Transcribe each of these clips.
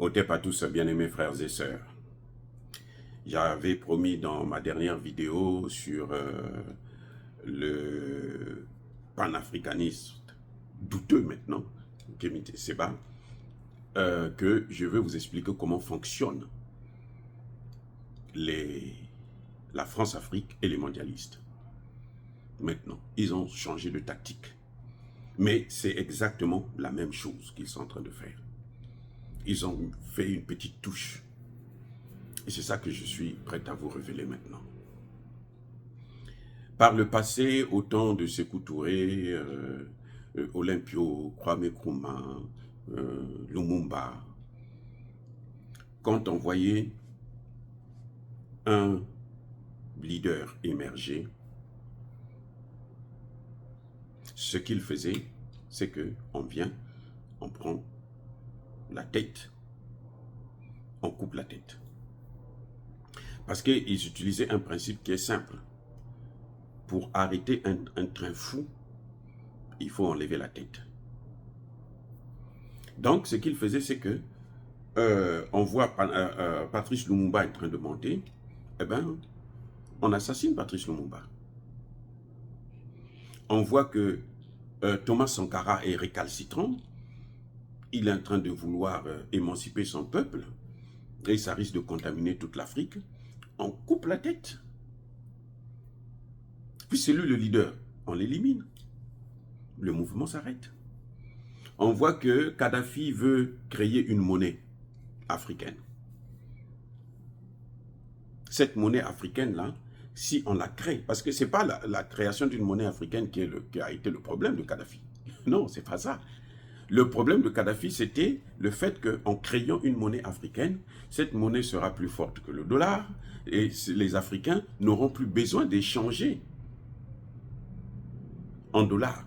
Otep à tous, bien-aimés frères et sœurs. J'avais promis dans ma dernière vidéo sur le panafricaniste douteux maintenant, Kémy Seba, que je veux vous expliquer comment fonctionnent la France-Afrique et les mondialistes. Maintenant, ils ont changé de tactique. Mais c'est exactement la même chose qu'ils sont en train de faire. Ils ont fait une petite touche. Et c'est ça que je suis prêt à vous révéler maintenant. Par le passé, au temps de Sékou Touré, Olympio, Kwame Nkrumah, Lumumba, quand on voyait un leader émerger, ce qu'il faisait, c'est qu'on vient, on prend la tête, on coupe la tête. Parce qu'ils utilisaient un principe qui est simple. Pour arrêter un train fou, il faut enlever la tête. Donc, ce qu'il faisait, c'est que on voit Patrice Lumumba en train de monter, eh bien, on assassine Patrice Lumumba. On voit que Thomas Sankara est récalcitrant, il est en train de vouloir émanciper son peuple, et ça risque de contaminer toute l'Afrique. On coupe la tête. Puis c'est lui le leader, on l'élimine. Le mouvement s'arrête. On voit que Kadhafi veut créer une monnaie africaine. Cette monnaie africaine-là, si on la crée, parce que ce n'est pas la création d'une monnaie africaine qui a été le problème de Kadhafi. Non, ce n'est pas ça. Le problème de Kadhafi, c'était le fait qu'en créant une monnaie africaine, cette monnaie sera plus forte que le dollar et les Africains n'auront plus besoin d'échanger en dollars.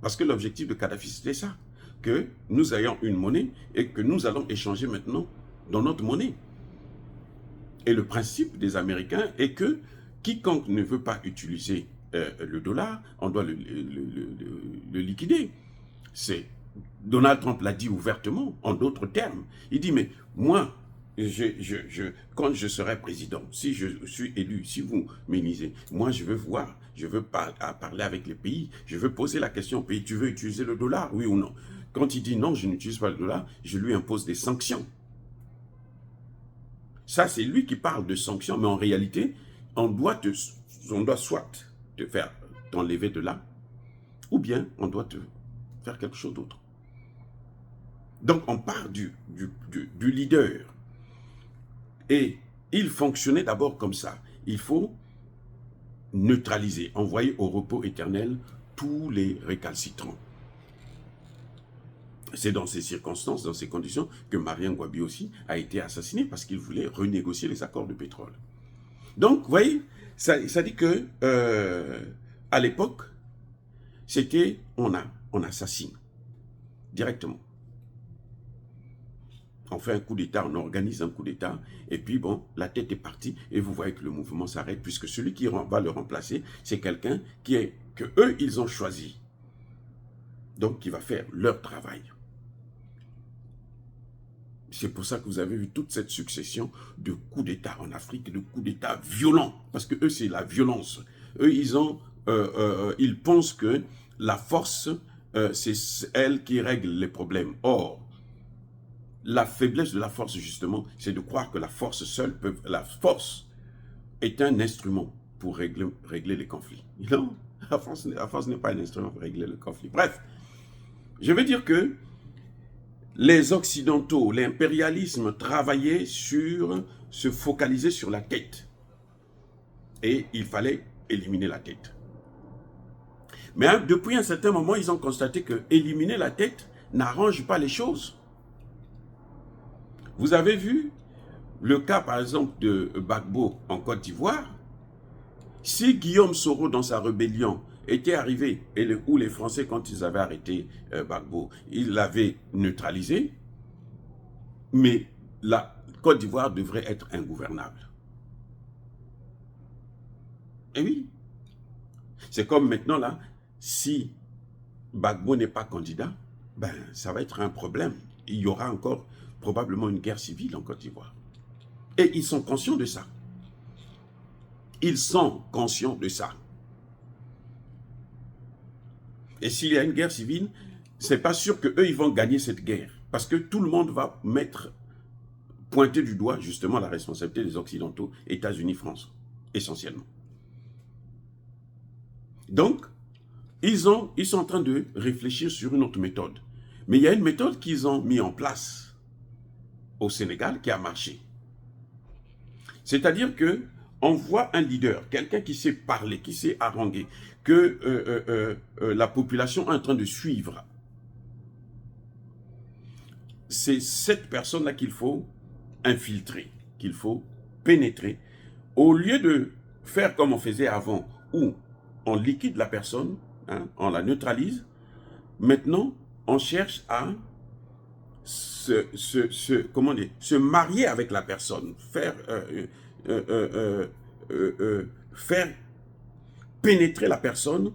Parce que l'objectif de Kadhafi, c'était ça, que nous ayons une monnaie et que nous allons échanger maintenant dans notre monnaie. Et le principe des Américains est que quiconque ne veut pas utiliser le dollar, on doit le liquider. Donald Trump l'a dit ouvertement, en d'autres termes. Il dit, mais moi, quand je serai président, si je suis élu, si vous m'élisez, moi je veux voir, je veux parler avec les pays, je veux poser la question au pays, tu veux utiliser le dollar, oui ou non? Quand il dit non, je n'utilise pas le dollar, je lui impose des sanctions. Ça, c'est lui qui parle de sanctions, mais en réalité, on doit soit te faire t'enlever de là, ou bien on doit te faire quelque chose d'autre. Donc, on part du leader. Et il fonctionnait d'abord comme ça. Il faut neutraliser, envoyer au repos éternel tous les récalcitrants. C'est dans ces circonstances, dans ces conditions, que Marien Ngouabi aussi a été assassiné parce qu'il voulait renégocier les accords de pétrole. Donc, vous voyez, ça dit que à l'époque, c'était on assassine directement. On fait un coup d'État, on organise un coup d'État, et puis bon, la tête est partie, et vous voyez que le mouvement s'arrête, puisque celui qui va le remplacer, c'est quelqu'un que eux, ils ont choisi. Donc, qui va faire leur travail. C'est pour ça que vous avez vu toute cette succession de coups d'État en Afrique, de coups d'État violents, parce que eux, c'est la violence. Eux, ils pensent que la force, c'est elle qui règle les problèmes. Or, la faiblesse de la force, justement, c'est de croire que la force seule peut... La force est un instrument pour régler les conflits. Non, la force n'est pas un instrument pour régler le conflit. Bref, je veux dire que les Occidentaux, l'impérialisme travaillait se focaliser sur la tête. Et il fallait éliminer la tête. Mais depuis un certain moment, ils ont constaté que éliminer la tête n'arrange pas les choses. Vous avez vu le cas, par exemple, de Gbagbo en Côte d'Ivoire. Si Guillaume Soro, dans sa rébellion, était arrivé, où les Français, quand ils avaient arrêté Gbagbo, ils l'avaient neutralisé, mais la Côte d'Ivoire devrait être ingouvernable. Et oui, c'est comme maintenant là, si Gbagbo n'est pas candidat, ben ça va être un problème. il y aura encore probablement une guerre civile en Côte d'Ivoire. Et ils sont conscients de ça. Ils sont conscients de ça. Et s'il y a une guerre civile, c'est pas sûr qu'eux, ils vont gagner cette guerre. Parce que tout le monde va pointer du doigt, justement, la responsabilité des Occidentaux, États-Unis, France, essentiellement. Donc, ils sont en train de réfléchir sur une autre méthode. Mais il y a une méthode qu'ils ont mis en place au Sénégal qui a marché. C'est-à-dire que on voit un leader, quelqu'un qui sait parler, qui sait haranguer, que la population est en train de suivre. C'est cette personne-là qu'il faut infiltrer, qu'il faut pénétrer. Au lieu de faire comme on faisait avant, où on liquide la personne, hein, on la neutralise, maintenant, on cherche à se marier avec la personne, faire pénétrer la personne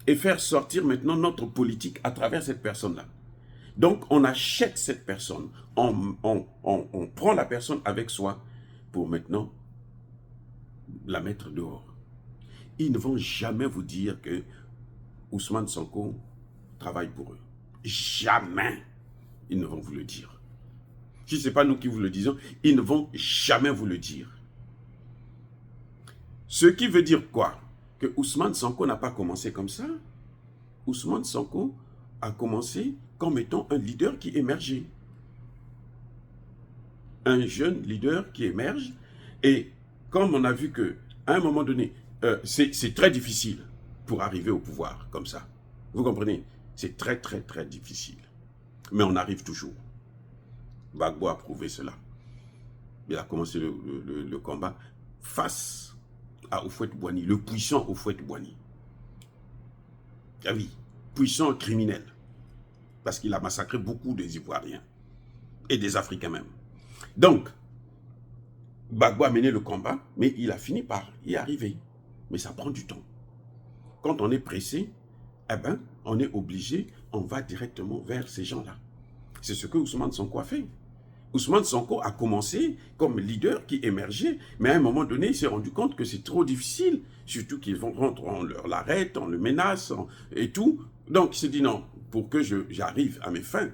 et faire sortir maintenant notre politique à travers cette personne-là. Donc, on achète cette personne, on prend la personne avec soi pour maintenant la mettre dehors. Ils ne vont jamais vous dire que Ousmane Sonko travaille pour eux. Jamais ils ne vont vous le dire. Si ce n'est pas nous qui vous le disons, ils ne vont jamais vous le dire. Ce qui veut dire quoi? Que Ousmane Sonko n'a pas commencé comme ça. Ousmane Sonko a commencé comme étant un leader qui émergeait. Un jeune leader qui émerge. Et comme on a vu qu'à un moment donné, c'est très difficile pour arriver au pouvoir comme ça. Vous comprenez? C'est très, très, très difficile. Mais on arrive toujours. Gbagbo a prouvé cela. Il a commencé le combat face à Houphouët-Boigny, le puissant Houphouët-Boigny. Ah oui, puissant criminel. Parce qu'il a massacré beaucoup des Ivoiriens. Et des Africains même. Donc, Gbagbo a mené le combat, mais il a fini par y arriver. Mais ça prend du temps. Quand on est pressé, eh ben, on est obligé, on va directement vers ces gens-là. C'est ce que Ousmane Sonko a fait. Ousmane Sonko a commencé comme leader qui émergeait, mais à un moment donné, il s'est rendu compte que c'est trop difficile, surtout qu'ils rentrent, on l'arrête, on le menace et tout. Donc il s'est dit non, pour que j'arrive à mes fins,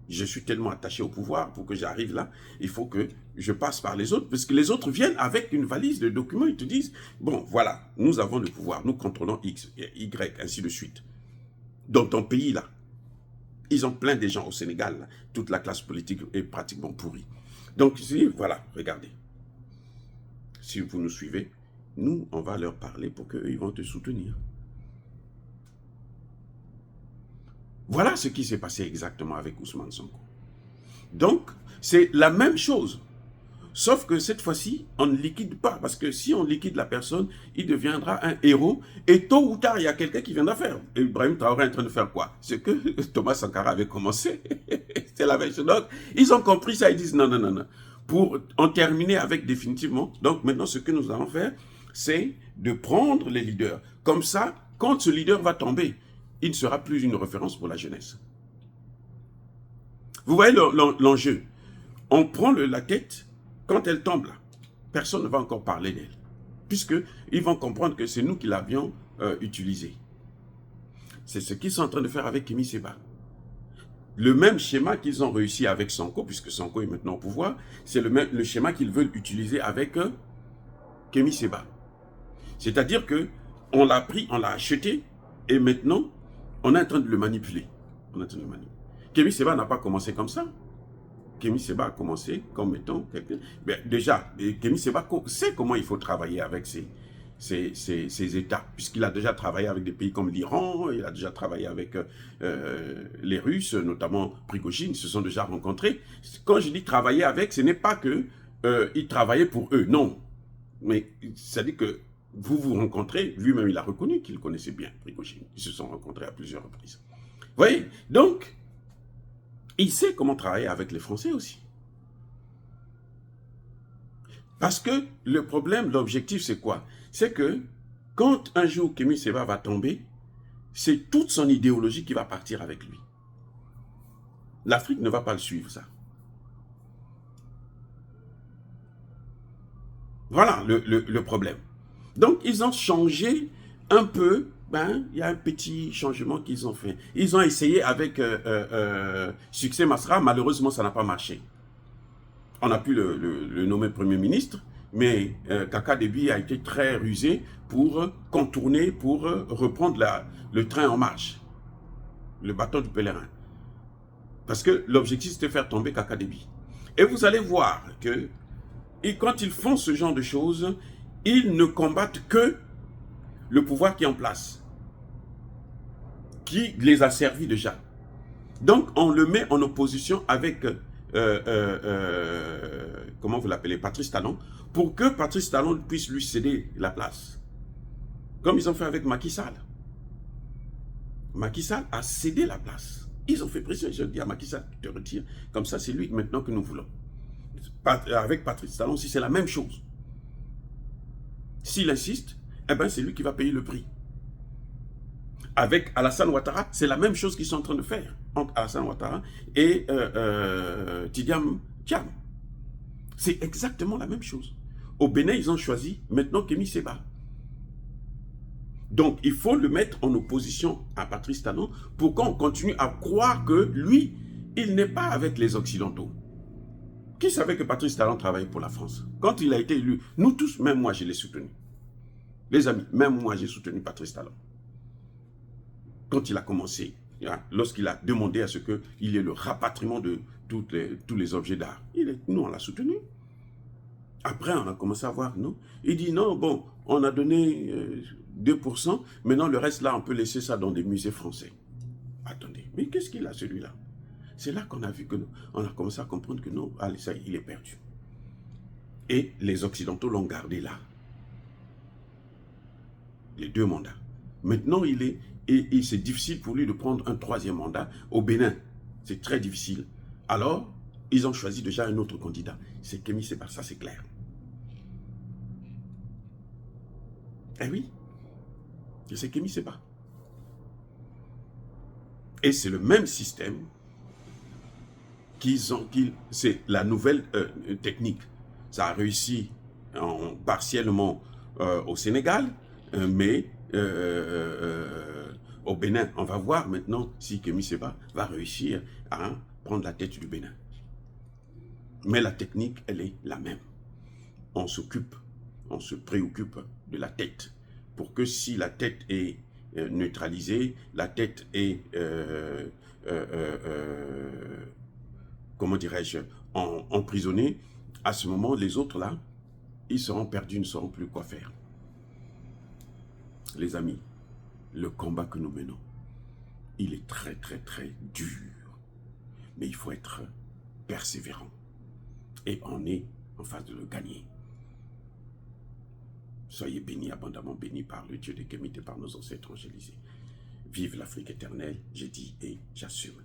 je suis tellement attaché au pouvoir, pour que j'arrive là, il faut que je passe par les autres, parce que les autres viennent avec une valise de documents, ils te disent, bon voilà, nous avons le pouvoir, nous contrôlons X, Y, ainsi de suite. Dans ton pays là, ils ont plein de gens au Sénégal, là. Toute la classe politique est pratiquement pourrie. Donc, voilà, regardez. Si vous nous suivez, nous, on va leur parler pour qu'eux, ils vont te soutenir. Voilà ce qui s'est passé exactement avec Ousmane Sonko. Donc, c'est la même chose. Sauf que cette fois-ci, on ne liquide pas. Parce que si on liquide la personne, il deviendra un héros. Et tôt ou tard, il y a quelqu'un qui viendra faire. Et Ibrahim Traoré est en train de faire quoi? Ce que Thomas Sankara avait commencé. C'est la même chose. Donc, ils ont compris ça. Ils disent non, non, non, non. Pour en terminer avec définitivement. Donc, maintenant, ce que nous allons faire, c'est de prendre les leaders. Comme ça, quand ce leader va tomber, il ne sera plus une référence pour la jeunesse. Vous voyez l'enjeu. On prend la tête. Quand elle tombe là, personne ne va encore parler d'elle. Puisqu'ils vont comprendre que c'est nous qui l'avions utilisée. C'est ce qu'ils sont en train de faire avec Kémi Séba. Le même schéma qu'ils ont réussi avec Sonko, puisque Sonko est maintenant au pouvoir, c'est le schéma qu'ils veulent utiliser avec Kémi Séba. C'est-à-dire qu'on l'a pris, on l'a acheté, et maintenant, on est en train de le manipuler. Kémi Séba n'a pas commencé comme ça. Kémi Séba a commencé comme étant quelqu'un... Déjà, Kémi Séba sait comment il faut travailler avec ces États, puisqu'il a déjà travaillé avec des pays comme l'Iran, il a déjà travaillé avec les Russes, notamment Prigojine, ils se sont déjà rencontrés. Quand je dis travailler avec, ce n'est pas qu'il travaillait pour eux, non. Mais ça dit que vous vous rencontrez, lui-même il a reconnu qu'il connaissait bien Prigojine. Ils se sont rencontrés à plusieurs reprises. Vous voyez? Donc, il sait comment travailler avec les Français aussi. Parce que le problème, l'objectif, c'est quoi? C'est que quand un jour Kémi Séba va tomber, c'est toute son idéologie qui va partir avec lui. L'Afrique ne va pas le suivre, ça. Voilà le problème. Donc, ils ont changé un peu. Ben, il y a un petit changement qu'ils ont fait. Ils ont essayé avec Succès Masra. Malheureusement, ça n'a pas marché. On a pu le nommer Premier ministre, mais Kaka Déby a été très rusé pour contourner, pour reprendre le train en marche, le bateau du pèlerin. Parce que l'objectif, c'était de faire tomber Kaka Déby. Et vous allez voir que quand ils font ce genre de choses, ils ne combattent que le pouvoir qui est en place, qui les a servis déjà. Donc, on le met en opposition avec, comment vous l'appelez, Patrice Talon, pour que Patrice Talon puisse lui céder la place. Comme ils ont fait avec Macky Sall. Macky Sall a cédé la place. Ils ont fait pression, ils ont dit à Macky Sall, tu te retires. Comme ça, c'est lui maintenant que nous voulons. Avec Patrice Talon, si c'est la même chose. S'il insiste, eh ben, c'est lui qui va payer le prix. Avec Alassane Ouattara, c'est la même chose qu'ils sont en train de faire entre Alassane Ouattara et Tidiane Thiam. C'est exactement la même chose. Au Bénin, ils ont choisi maintenant Kémy Séba. Donc, il faut le mettre en opposition à Patrice Talon pour qu'on continue à croire que lui, il n'est pas avec les Occidentaux. Qui savait que Patrice Talon travaillait pour la France? Quand il a été élu, nous tous, même moi, je l'ai soutenu. Les amis, même moi, j'ai soutenu Patrice Talon. Quand il a commencé, lorsqu'il a demandé à ce qu'il y ait le rapatriement de tous les objets d'art, nous, on l'a soutenu. Après, on a commencé à voir, non? Il dit, non, bon, on a donné 2%, maintenant le reste, là, on peut laisser ça dans des musées français. Attendez, mais qu'est-ce qu'il a, celui-là? C'est là qu'on a vu que, on a commencé à comprendre que non, allez, ça, il est perdu. Et les Occidentaux l'ont gardé là. Les 2 mandats. Maintenant, c'est difficile pour lui de prendre un 3e mandat au Bénin. C'est très difficile. Alors, ils ont choisi déjà un autre candidat. C'est Kémy Séba, ça c'est clair. Eh oui, c'est Kémy Séba. Et c'est le même système c'est la nouvelle technique. Ça a réussi partiellement au Sénégal, mais au Bénin, on va voir maintenant si Kémy Séba va réussir à prendre la tête du Bénin. Mais la technique, elle est la même. On se préoccupe de la tête. Pour que si la tête est neutralisée, la tête est, comment dirais-je, emprisonnée, à ce moment, les autres là, ils seront perdus, ils ne sauront plus quoi faire. Les amis, le combat que nous menons, il est très, très, très dur. Mais il faut être persévérant. Et on est en phase de le gagner. Soyez bénis, abondamment bénis par le Dieu de Kémy et par nos ancêtres angélisés. Vive l'Afrique éternelle, j'ai dit et j'assume.